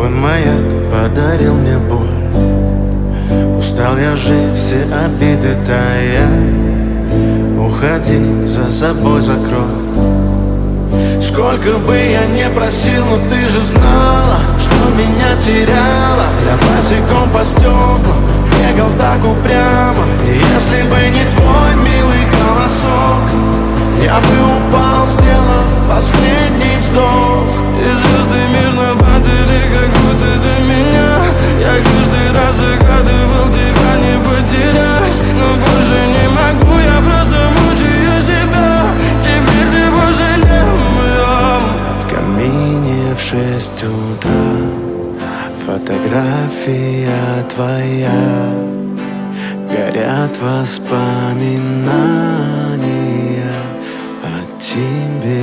Твой маяк подарил мне боль. Устал я жить, все обиды тая. Уходи, за собой закрой. Сколько бы я не просил, но ты же знала, что меня теряла. Я босиком по стеклам бегал так упрямо. И если бы не твой милый голосок, я бы упал, сделав последний вздох. И звезды мирно падали, как будто до меня. Я каждый раз загадывал тебя не потерять, но больше не могу, я просто мучаю себя. Теперь ты больше не моя. В камине в 6 утра фотография твоя. Горят воспоминания.